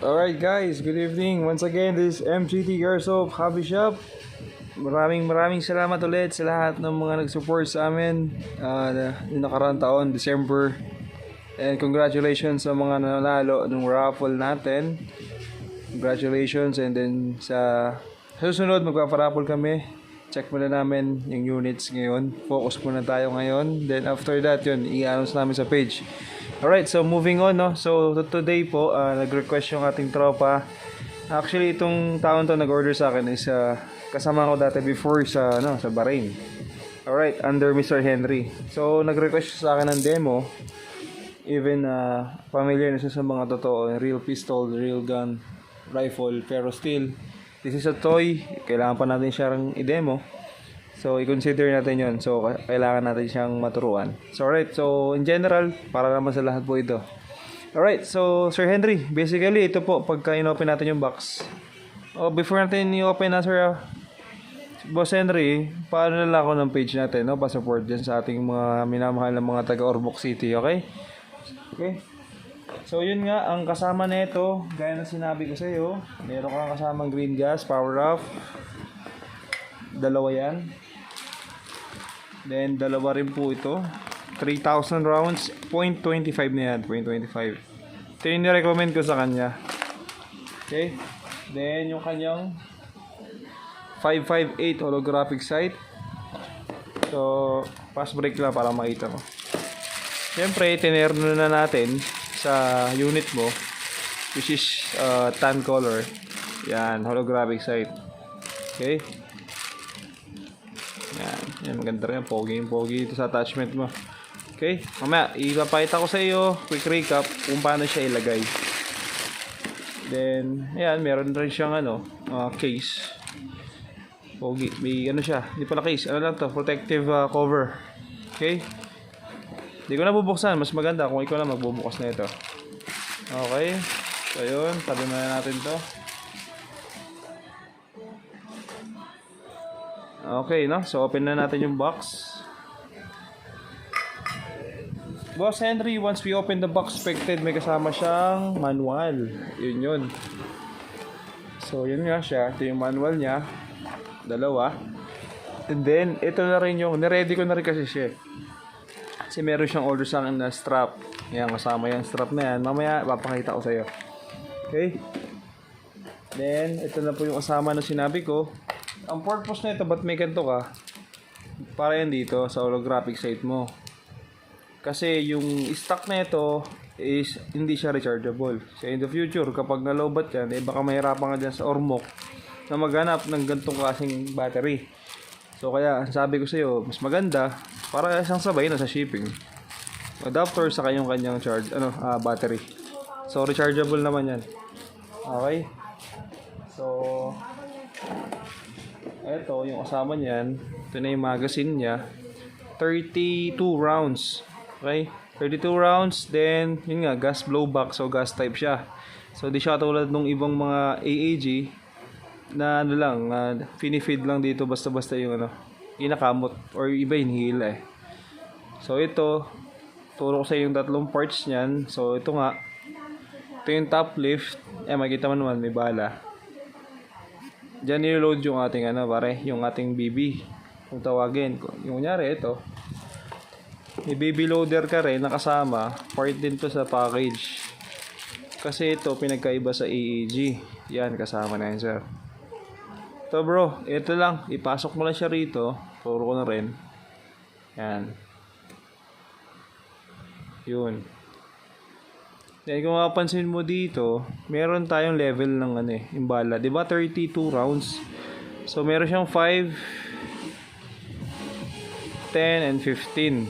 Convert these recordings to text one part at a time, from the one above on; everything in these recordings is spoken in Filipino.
Alright guys, good evening. Once again, this is MGT Airsoft Hobby Shop. Maraming salamat ulit sa lahat ng mga nag-support sa amin yung nakaraang taon, December. And congratulations sa mga nanalo ng raffle natin. Congratulations, and then sa susunod magpaparaffle kami. Check muna namin yung units ngayon. Focus muna tayo ngayon. Then after that, yun, i-announce namin sa page. Alright, so moving on, no? So today po, nag-request yung ating tropa. Actually, itong taon to nag-order sa akin is kasama ko dati before sa Bahrain. Alright, under Mr. Henry. So nag-request siya sa akin ng demo. Even familiar na siya sa mga totoo, real pistol, real gun, rifle, pero still, this is a toy. Kailangan pa natin siyang i-demo. So, i-consider natin yon. So, kailangan natin siyang maturuan. So, alright. So, in general, para naman sa lahat po ito. Alright. So, Sir Henry, basically, ito po, pagka in-open natin yung box. Before natin i-open na, Sir Boss Henry, paano na lang ako ng page natin, no? Pa-support dyan sa ating mga minamahal ng mga taga-Ormoc City, okay? Okay. So, yun nga, ang kasama nito, gaya na sinabi ko sa iyo, meron kang kasamang green gas, power off. Dalawa yan. Then, dalawa rin po ito. 3,000 rounds. 0.25 na yan. 0.25. Ito yung nirecommend ko sa kanya. Okay. Then, yung kanyang 558 holographic sight. So, pass break lang para makita mo. Siyempre, tinerno na natin sa unit mo, which is tan color. Yan, holographic sight. Okay. Yan, maganda rin. Pogi ito sa attachment mo. Okay, mamaya ipapakita ko sa iyo quick recap kung paano siya ilagay. Then, ayan, meron rin siyang case. Pogi, may siya, hindi pala case, lang to, protective cover. Okay, hindi ko na bubuksan, mas maganda kung ikaw lang magbubukas na ito. Okay, so yun, tabi na natin to. Okay, no? So, open na natin yung box. Boss Henry, once we open the box, expected may kasama siyang manual. Yun. So, yun nga siya. Ito yung manual niya. Dalawa. And then, ito na rin yung, niready ko na rin kasi siya. Kasi meron siyang order sa akin na strap. Yan, kasama yung strap na yan. Mamaya, papakita ko sa iyo. Okay? Then, ito na po yung kasama na sinabi ko. Ang purpose na ito, ba't may ganito ka? Para yan dito sa holographic sight mo. Kasi yung stock na ito is hindi siya rechargeable. So in the future, kapag nalobat yan, baka mahirapan ka dyan sa Ormoc na maghanap ng ganitong klaseng battery. So kaya, sabi ko sa iyo, mas maganda para isang sabay na sa shipping. Adapter sa kanyang battery. So rechargeable naman yan. Okay? So ito, yung kasama niyan, ito na yung magazine niya. 32 rounds. Okay? 32 rounds, then, yun nga, gas blowback. So, gas type siya. So, di siya tulad nung ibang mga AAG na finifeed lang dito basta-basta yung inakamot or iba hinihila eh. So, ito, turo ko sa yung tatlong parts niyan. So, ito nga, ito yung top lift. Makikita mo naman, may bala. Diyan i-load yung ating yung ating BB. Kung tawagin, yung kunyari ito, may BB loader ka rin nakasama, part din to sa package. Kasi ito pinagkaiba sa AAG. Yan, kasama na yan, sir. Ito bro, ito lang, ipasok mo lang siya rito. Turo ko na rin. Yan. Yun. Then kung mapapansin mo dito, meron tayong level ng yung bala. Diba 32 rounds? So meron siyang 5, 10, and 15.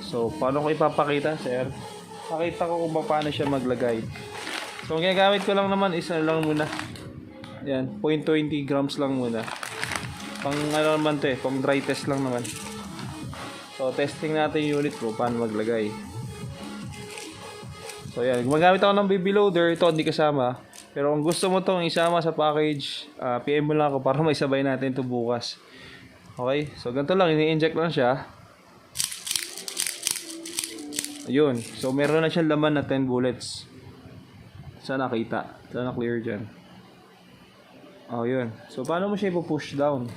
So paano ko ipapakita, sir? Pakita ko kung paano siya maglagay. So ang ginagamit ko lang naman is lang muna. Yan, 0.20 grams lang muna. Pang naman to pang dry test lang naman. So testing natin yung unit ko, paano maglagay. So yan, gumagamit ako ng BB loader. Ito hindi kasama. Pero kung gusto mo itong isama sa package, PM mo lang ako para maisabay natin ito bukas. Okay? So ganito lang, ini-inject lang siya. Ayun. So meron na siyang laman na 10 bullets. Sana nakita. Sana clear dyan. Oh, yun. So, paano mo siya ipo-push down?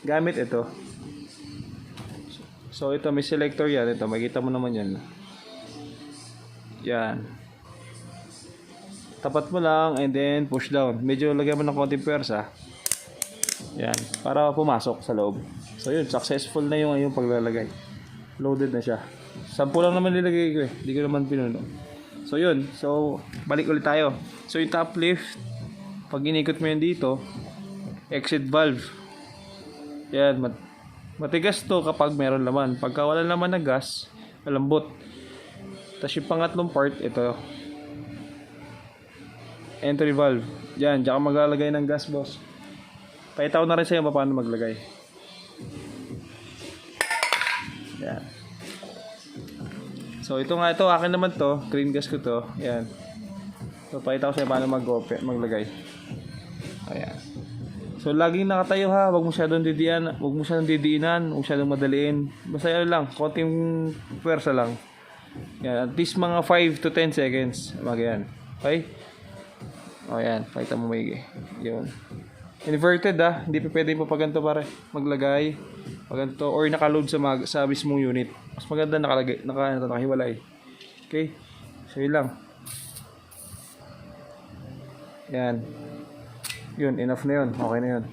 Gamit ito. So, ito may selector yan. Ito, makita mo naman yan. Yan. Tapat mo lang and then push down. Medyo lagyan mo ng konting pwersa. Yan. Para pumasok sa loob. So, yun. Successful na yung paglalagay. Loaded na siya. 10 lang naman nilagay ko eh. Hindi ko naman pinuno. So, yun. So, balik ulit tayo. So, yung top lift, pag inikot mo yan dito, exit valve. Yan. Matigas to kapag meron laman. Pagka wala laman na gas, malambot. Tapos yung pangatlong part, ito. Entry valve. Yan. Diyan ka maglalagay ng gas, boss. Paitaw na rin sa'yo paano maglagay. Yan. So, ito nga ito. Akin naman to. Green gas ko to. Yan. So, pakita ko sa'yo paano maglagay. Ayan. So, laging nakatayo ha. Huwag mo masyadong didiinan. Huwag mo masyadong madaliin. Basta yun lang. Konting pwersa lang. Yan. At least mga 5 to 10 seconds. Yan. Okay? O, yan. Pakita mo maigi. Yun. Inverted ha. Hindi pa pwede pa paganto pare. Maglagay. Paganto. Or nakaload sa mismong unit. Mas maganda nakahiwalay. Okay? So, yun lang. Yan. Yun. Enough na yun. Okay na yun.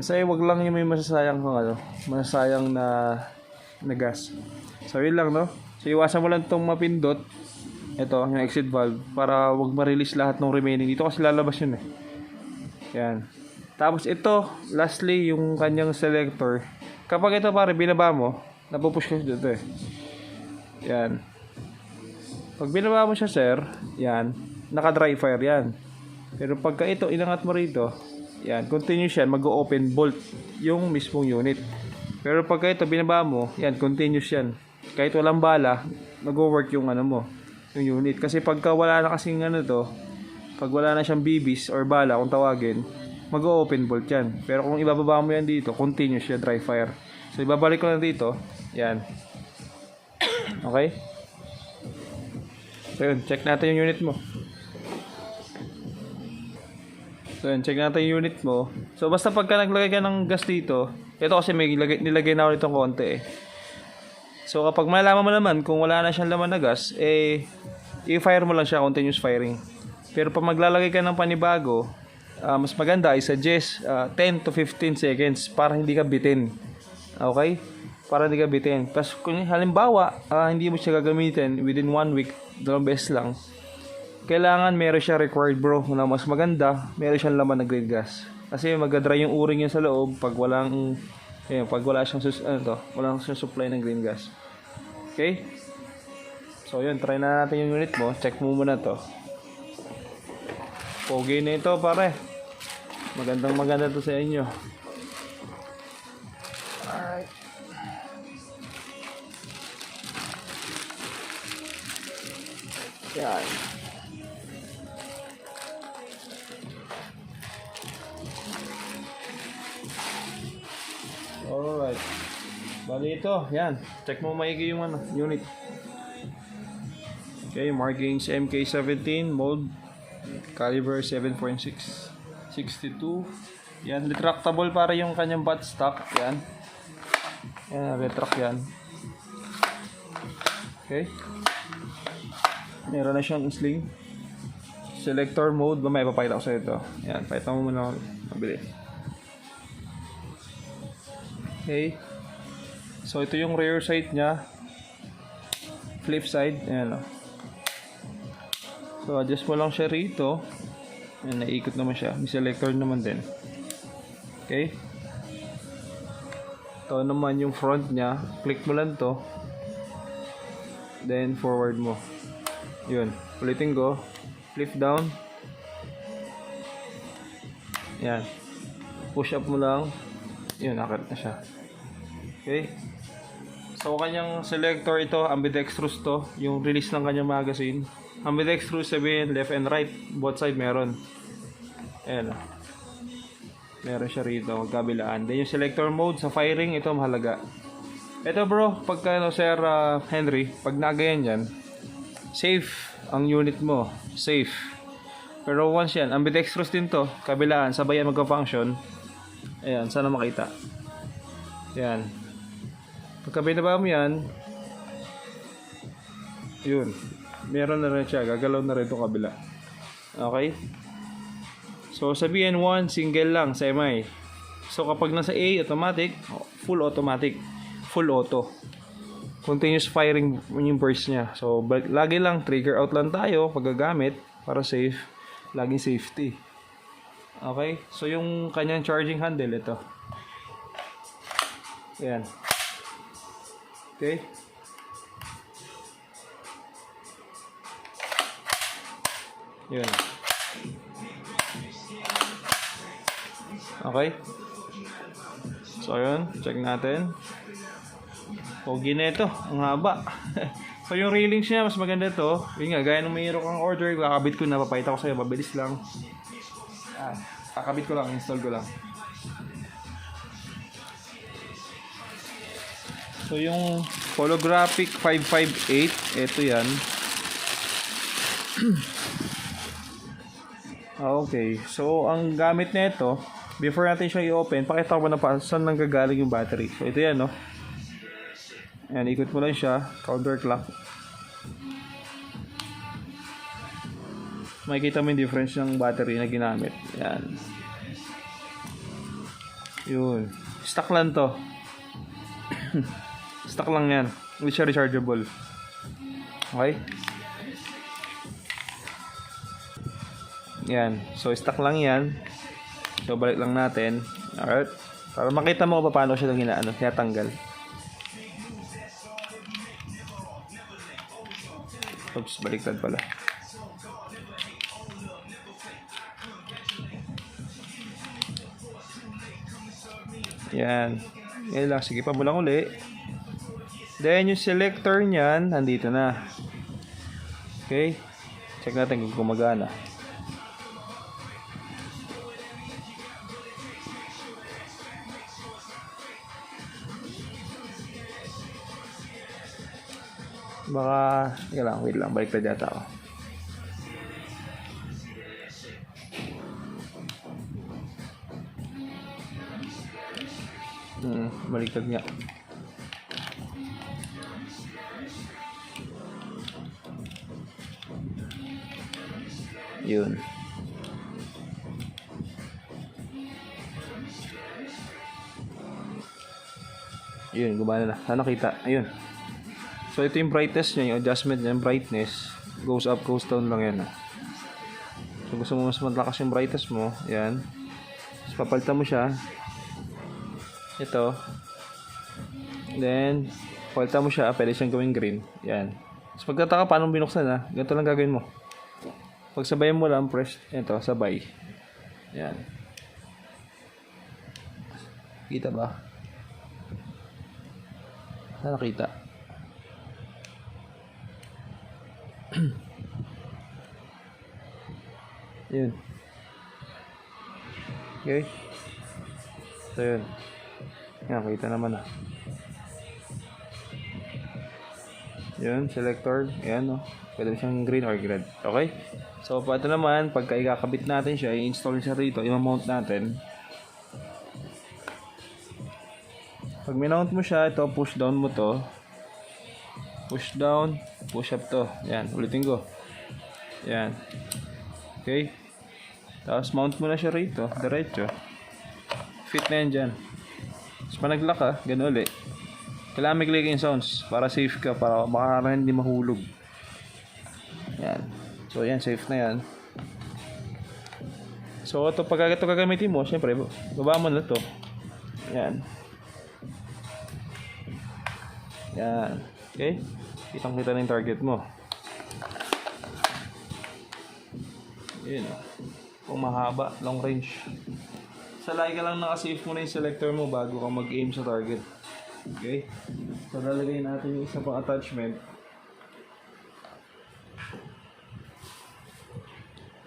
Basta wag lang yung may masasayang masasayang na gas. So, yun lang, no? So, iwasan mo lang itong mapindot. Ito, yung exit valve. Para wag ma-release lahat ng remaining. Dito kasi lalabas yun eh. Yan. Tapos ito, lastly, yung kanyang selector. Kapag ito pare, binaba mo, napupush ka dito eh. Yan. Pag binaba mo siya, sir, yan, naka-dry fire yan. Pero pagka ito, inangat mo rito, yan, continuous yan, mag-open bolt yung mismong unit. Pero pagka ito, binaba mo, yan, continuous yan. Kahit walang bala, mag-work yung yung unit. Kasi pagka wala na kasing pag wala na siyang BBs or bala kung tawagin, mag-open bolt yan. Pero kung ibababa mo yan dito, continuous siya, dry fire. So, ibabalik ko na dito. Yan. Okay? So, yun. Check natin yung unit mo. So, yun. Check natin yung unit mo. So, basta pagka naglagay ka ng gas dito, ito kasi may nilagay na ako nitong konti eh. So, kapag malaman mo naman kung wala na siyang laman na gas, i-fire mo lang siya, continuous firing. Pero pag maglalagay ka ng panibago, mas maganda, I suggest 10 to 15 seconds para hindi ka bitin. Okay? Para hindi ka bitin. Tapos kung halimbawa, hindi mo siya gagamitin within 1 week, 2 beses lang, kailangan meron siya required bro na mas maganda, meron siyang laman na green gas. Kasi mag-dry yung uring niya sa loob pag wala siyang walang siyang supply ng green gas. Okay? So yun, try na natin yung unit mo. Check mo muna to. Pogi na ito pare. Maganda to sa inyo. Alright. Yan. Alright. Bali ito, yan. Check mo maigi yung unit. Okay, markings MK17 mold caliber 7.6 62. Yan, retractable para yung kanyang buttstock. Yan. Yan, retract yan. Okay. Meron na siyang sling. Selector mode. May papakita ko sa ito. Yan, pakita mo muna. Mabilis. Okay. So, ito yung rear side niya. Flip side. Ayan o. So, adjust mo lang siya rito. Ayan, naikot naman siya. May selector naman din. Okay. Ito naman yung front niya. Click mo lang to. Then, forward mo. Yun. Ulitin ko. Flip down. Yan. Push up mo lang. Yun, nakit na siya. Okay. So, kanyang selector ito, ambidextrous to. Yung release ng kanyang magazine. Ambidextrous sabihin, left and right. Both side meron. Ayan. Meron siya rito, magkabilaan. Then yung selector mode sa firing, ito mahalaga. Ito bro, pagka Sir Henry, pag nagayan yan, safe ang unit mo. Safe. Pero once yan, ambidextrous din to. Kabilaan, sabayan magka-function. Ayan, sana makita. Yan. Pagka binaba mo yan, yun. Meron na rin siya. Gagalaw na rin itong kabila. Okay? So, sabihin 1, single lang sa MI. So, kapag nasa A, automatic. Full automatic. Full auto. Continuous firing yung burst niya. So, lagi lang, trigger out lang tayo paggagamit para safe. Laging safety. Okay? So, yung kanyang charging handle, ito. Ayan. Okay? Yun. Okay? So, yun. Check natin. Pogi na ito. Ang haba. So, yung railings niya, mas maganda ito. Yun nga, gaya nung mayroon kang order, kakabit ko na, papayita ko sa'yo, mabilis lang. Kakabit ko lang, install ko lang. So, yung holographic 558, ito yan. Okay, so ang gamit na ito, before natin siya i-open, pakita ko na pa saan nanggagaling yung battery. So, ito yan, no? Ayan, ikot mo lang siya, counterclock. Makikita mo yung difference ng battery na ginamit. Ayan. Yun. Stock lang to. Stock lang yan. Hindi siya rechargeable. Okay? Yan. So, stock lang yan. So, balik lang natin. Alright? Para makita mo kung paano siya tinatanggal. Oops, baliktad pala. Yan. Yan lang. Sige pa mo lang uli. Then, yung selector niyan, nandito na. Okay? Check natin kung gumagana. Baka, wait lang, baliktad yata ako. Baliktad nga. Yun. Yun, gumana na. Sana kita. Ayun. So, ito yung brightness niya, yung adjustment niya, yung brightness. Goes up, goes down lang yan. So, gusto mo mas malakas yung brightness mo. Yan. Tapos, papalitan mo siya. Ito. Then, papalitan mo siya. Pwede siyang gawing green. Yan. Tapos, pagkataka, paano binuksan ha? Ganito lang gagawin mo. Pagsabayan mo lang, press. Ito, sabay. Yan. Kita ba? Sana nakita. Yun. Okay. So, yun. Yan, kita naman na. Yun, selector. Ayan, no. Pwede siyang green or red. Okay? So, ito naman, pagka ikakabit natin siya, i-install siya rito, i-mount natin. Pag minount mo siya, ito, push down mo to. Push down, push up to. Yan, ulitin ko. Yan. Okay. Tapos mount mo na siya rito, diretso. Fit na yan dyan. Tapos pa nag-lock ka, ganun ulit. Kailangan may clicking sounds para safe ka, para baka hindi mahulog. Yan. So yan, safe na yan. So ito, pag ito gagamitin mo, syempre, baba mo na to. Yan. Yan. Okay? Kitang-kita na yung target mo. Yun. Kung mahaba, long range. Salay ka lang naka-save muna yung selector mo bago ka mag-aim sa target. Okay? So, lalagay natin yung isa pang attachment.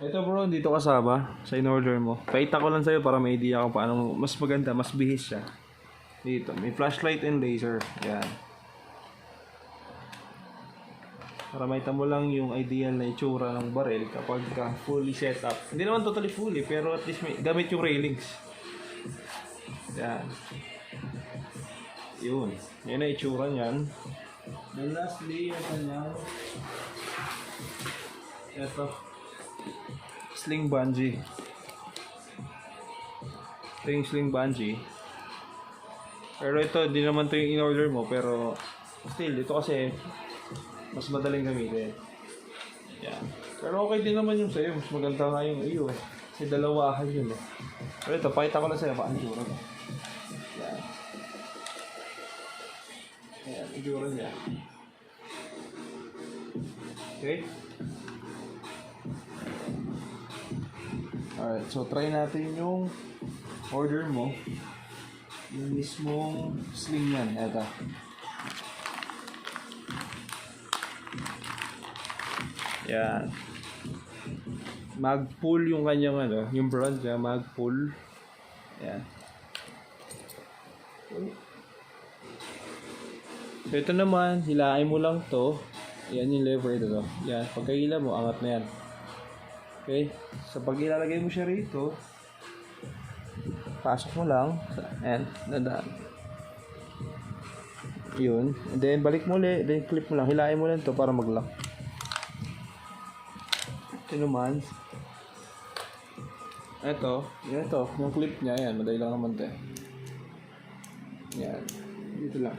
Ito bro, dito kasama sa in-order mo. Paita ko lang sa'yo para may idea kung paano mas maganda, mas bihis siya. Dito, may flashlight and laser. Yan. Para makita mo lang yung ideal na itsura ng barrel kapag ka fully set up. Hindi naman totally fully, pero at least may gamit yung railings. Yan. Yun. Yan na itsura niyan. Then lastly, yung kanyang ito. Sling bungee. Ito yung sling bungee. Pero ito, di naman ito yung in-order mo. Pero still, ito kasi mas madaling gamitin. Yan. Pero okay din naman yung sa'yo. Mas maganda nga yung iyo eh. Kasi dalawahan yun eh. Pero ito, pakita ko lang sa'yo paano itsura ko. Yan. Yan, itsura niya. Okay? Alright, so try natin yung order mo. Yung mismong sling yan. Eto. Yan. Mag-pull yung kanyang ano, yung brand niya, mag-pull. Yan. So ito naman, hilain mo lang to. Yan yung lever ito to. Yan, pagkahila mo, angat na yan. Okay? So pag ilalagay mo siya rito, pasok mo lang. Ayan, dadaan. Yun. And then balik mo ulit, then clip mo lang. Hilain mo lang to para mag-lock. Ito naman. Ito, yung clip niya, yan, madali lang naman ito. Yan, dito lang.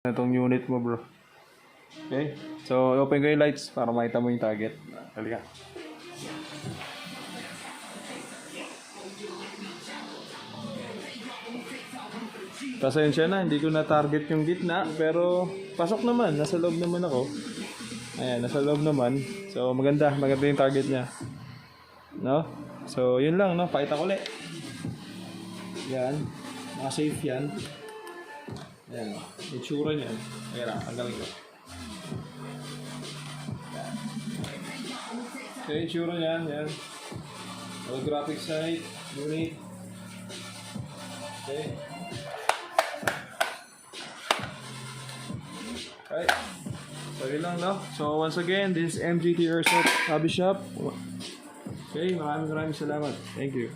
Itong unit mo, bro. Okay? So, open ko yung lights para makita mo yung target. Halika. Pasensya na, hindi ko na-target yung gitna. Pero, pasok naman. Nasa loob naman ako. Ayan, nasa loob naman. So, maganda. Maganda yung target niya. No? So, yun lang, no? Pakita ko ulit. Yan. Naka-safe yan. Ayan, itsura niyan. Ayan, tanggalin ko. Ayan. Okay, tsura niyan. Yan. Holographic sight. Unit. Okay. Right. So, yun lang, no? So, once again, this is MGT Airsoft Hobby Shop. Okay, maraming salamat. Thank you.